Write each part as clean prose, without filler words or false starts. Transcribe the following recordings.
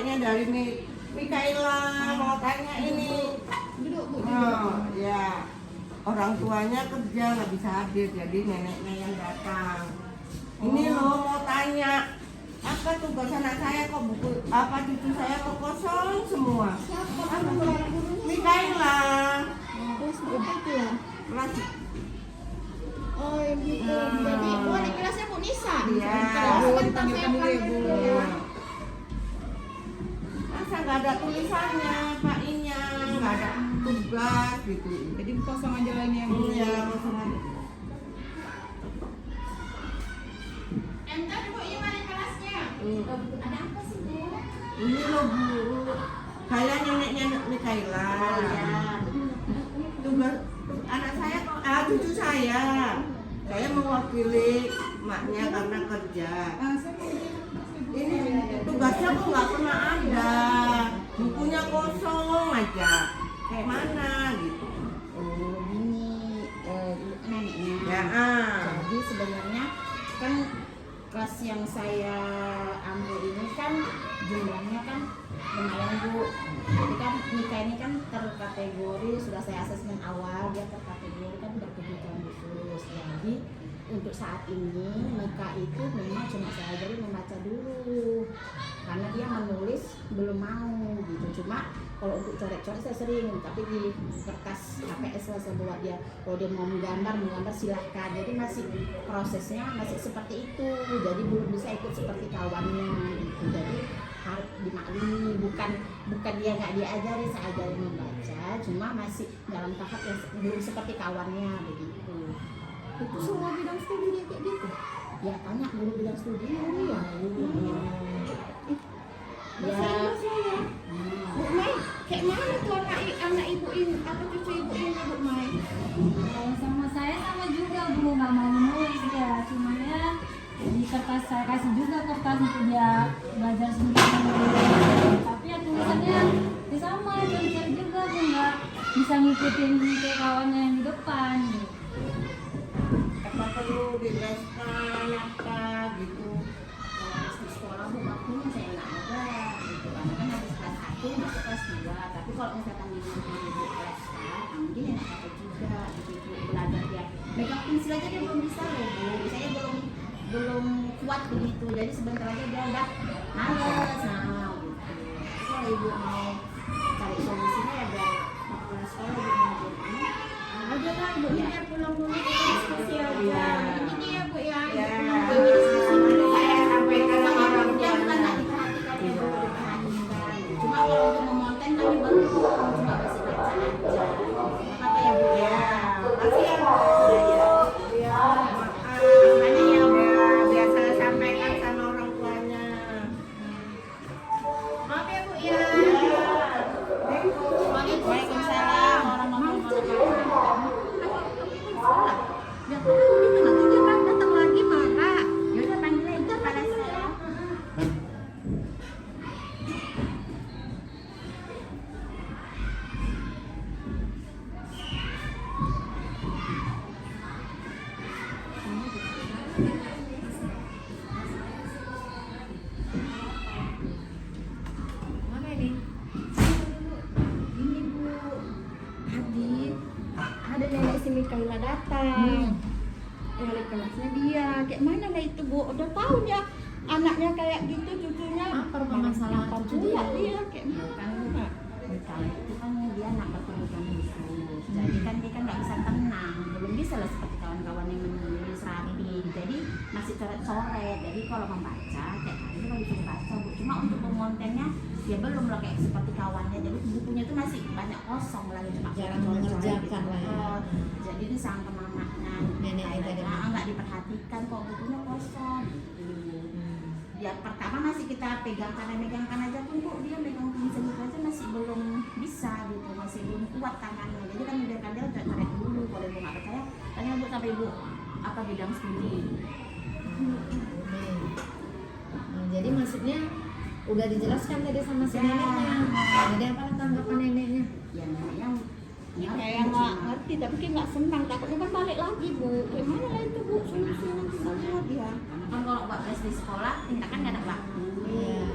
neneknya dari Mikaela mau tanya ini. Ya, orang tuanya kerja nggak bisa hadir, jadi neneknya yang datang. Ini loh mau tanya, apa tugas anak saya kok cucu saya kok kosong semua? Mikaela. Kelas. Oh, gitu. Jadi, di kelasnya Bu Nisa. Iya. Panggilkan dulu ya, Bu. Masa nggak ada tulisannya, Pak Inya, nggak ada tugas gitu. Jadi kosong aja lah ini yang Bu. Iya, kosong aja. Entar Bu, ini mana kelasnya? Ada apa sih, Bu? Ini loh Bu, saya neneknya Mikaela. Iya. Tugas anak saya, cucu saya. Saya mewakili maknya karena kerja. Ini tugasnya kok nggak pernah ada, bukunya kosong aja. Kayak mana gitu? Oh, ini neneknya. Ya. Jadi sebenarnya kan kelas yang saya ambil ini kan jumlahnya kan lumayan Bu. Jadi kan Mika ini kan terkategori, sudah saya asesmen awal, dia terkategori kan berkebutuhan khusus. Jadi untuk saat ini Mika itu memang cuma saya ajari membaca dulu karena dia menulis belum mau gitu. Cuma kalau untuk coret-coret saya sering, tapi di kertas HPS saya buat dia. Kalau dia mau menggambar silahkan. Jadi masih prosesnya masih seperti itu. Jadi belum bisa ikut seperti kawannya gitu. Jadi harus dimaklumi, bukan dia nggak diajari, saya ajari membaca, cuma masih dalam tahap yang belum seperti kawannya begitu. Itu semua bidang studi dia kayak gitu. Ya tanya guru bidang studi ya. Ya. Bu Mai, kayak mana tuh anak ibu ini, apa cucu ibu ini Bu Mai? Kalau sama saya sama juga Bu, nggak mau menulis dia, cuma ya di kertas saya kasih juga kertas untuk dia belajar sendiri menulis. Tapi ya tulisannya ya sama, cari-cari juga Bu, nggak bisa ngikutin kayak kawannya yang di depan gitu. Apa perlu dileskan apa gitu? Di sekolah Bu waktunya saya nggak ada gitu, karena kan habis kelas 1 masuk kelas 2. Tapi kalau misalkan di ibu kelas mungkin enak apa juga gitu Bu, belajar dia megang pensil aja dia belum bisa loh Bu, saya belum kuat begitu, jadi sebentar aja dia udah males gitu. Kalau ibu mau cari solusinya ya biar pulang sekolah ibu mau jadi aja kan Bu, ini biar pulang dulu kita diskusi aja. Ini dia Bu ya, ibu diskusi dulu. Saya sampaikan sama orang Dia bukan tuanya. nggak diperhatikan ya Bu, diperhatikan. Cuma kalau untuk memonten kami belum, cuma masih baca aja. Apa ya Bu ya? Makasih ya Bu. Ya, Makanya ya Bu. biar saya sampaikan sama orang tuanya. Maaf ya Bu ya. Waalaikumsalam warahmatullahi wabarakatuh. Ya kalau gitu nanti dia kan datang lagi marah. Ya udah panggil aja pada saya. Mana ini? Ini Bu, tadi ada nenek si Mikaela datang. Wali kelasnya dia, kayak mana lah itu Bu? Udah tahu ya anaknya kayak gitu, cucunya. Apa permasalahan Apa cucu pula dia? dia kayak mana? Mikaela itu kan dia anak berkebutuhan khusus, jadi kan dia kan nggak bisa tenang, belum bisa lah seperti kawan-kawan yang menulis rapi, jadi masih coret-coret. Jadi kalau membaca kayak hari itu kalau disuruh baca Bu, cuma untuk pemontennya dia belum lah kayak seperti kawannya, jadi bukunya itu masih banyak kosong lagi, cuma Jarang coret-coret mengerjakan gitu. lah ya. Jadi disangka mamanya Neneknya tadi. nggak diperhatikan kok bukunya kosong gitu. Ya pertama masih kita megangkan aja pun kok dia megang pensil itu aja masih belum bisa gitu, masih belum kuat tangannya. Jadi kan biarkan dia coret dulu, kalau ibu nggak percaya tanya Bu sama ibu apa bidang studi. Jadi maksudnya udah dijelaskan tadi sama si Ya. neneknya. Jadi apa tanggapan neneknya? Ya neneknya Kayak nggak ngerti, tapi kayak nggak senang. Takutnya kan balik lagi Bu. Kayak mana lah itu Bu? Solusi nanti semua dia. kan kalau buat les di sekolah kita kan nggak ada waktu. Iya.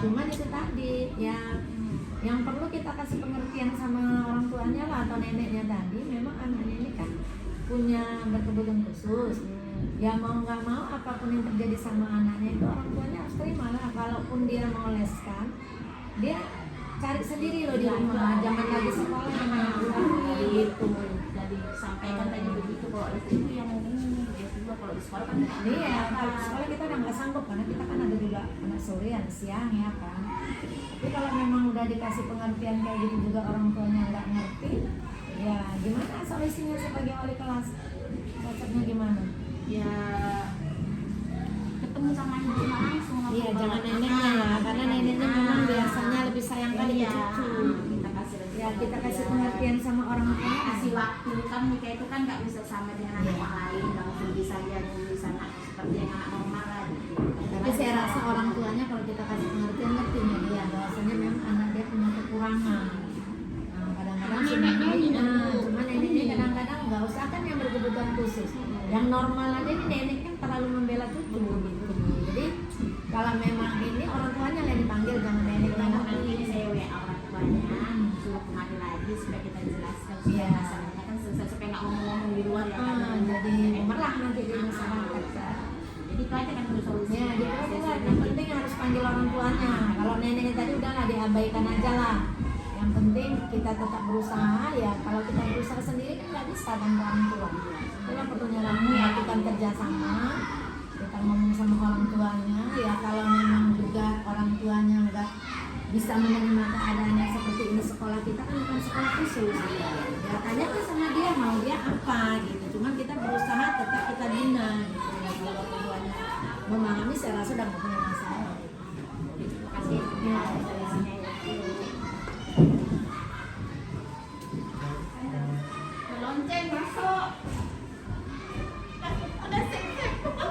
cuman itu tadi ya yang perlu kita kasih pengertian sama orang tuanya lah atau neneknya tadi. Memang anaknya ini kan punya berkebutuhan khusus. Ya mau nggak mau apapun yang terjadi sama anaknya itu orang tuanya harus terima lah. Kalaupun dia mau leskan, dia cari sendiri loh di rumah. Jangan lagi sekolah yang gitu. Jadi sampaikan tadi begitu, kalau itu yang ini dia juga kalau di sekolah kan Iya, kalau di sekolah kita udah nggak sanggup karena kita kan ada juga anak sore, anak siang ya kan. Tapi kalau memang udah dikasih pengertian kayak gitu juga orang tuanya nggak ngerti, ya gimana solusinya sebagai wali kelas? Konsepnya gimana? ya ketemu sama ibunya langsung. Iya, jangan neneknya ya, karena neneknya memang biasanya lebih sayang kali ke cucu. Kita kasih rezeki. Ya kita kasih pengertian sama orang tua. Kasih waktu kan nikah itu kan nggak bisa sama dengan anak yang lain, langsung bisa ya bisa anak seperti yang anak normal lah gitu. Tapi saya rasa orang tuanya kalau kita kasih pengertian ngertinya dia bahwasanya memang anak dia punya kekurangan. Nah, kadang-kadang si neneknya, cuma neneknya kadang-kadang nggak usah kan yang berkebutuhan khusus. Yang normal aja ini nenek kan terlalu membela cucu gitu. Jadi kalau memang ini orang tuanya yang dipanggil, jangan neneknya Nanti ngerti. saya WA orang tuanya, suruh kemari lagi supaya kita jelaskan supaya Iya. masalahnya kan selesai, supaya nggak ngomong-ngomong di luar ya kan. Jadi gemerlap nanti di masyarakat. Jadi itu aja kan solusinya. Ya, gitu kan. Yang penting harus panggil orang tuanya. Kalau neneknya tadi udahlah diabaikan aja lah. Yang penting kita tetap berusaha ya. Kalau kita berusaha sendiri kan nggak bisa tanpa orang tua. Itulah perlunya melakukan kerjasama. Kita ngomong sama orang tuanya. Ya kalau memang juga orang tuanya nggak bisa menerima keadaan yang seperti ini, sekolah kita kan bukan sekolah khusus. Ya tanyakan sama dia mau dia apa gitu. Cuman kita berusaha tetap kita bina gitu. Ya, kalau orang tuanya memahami saya rasa udah nggak punya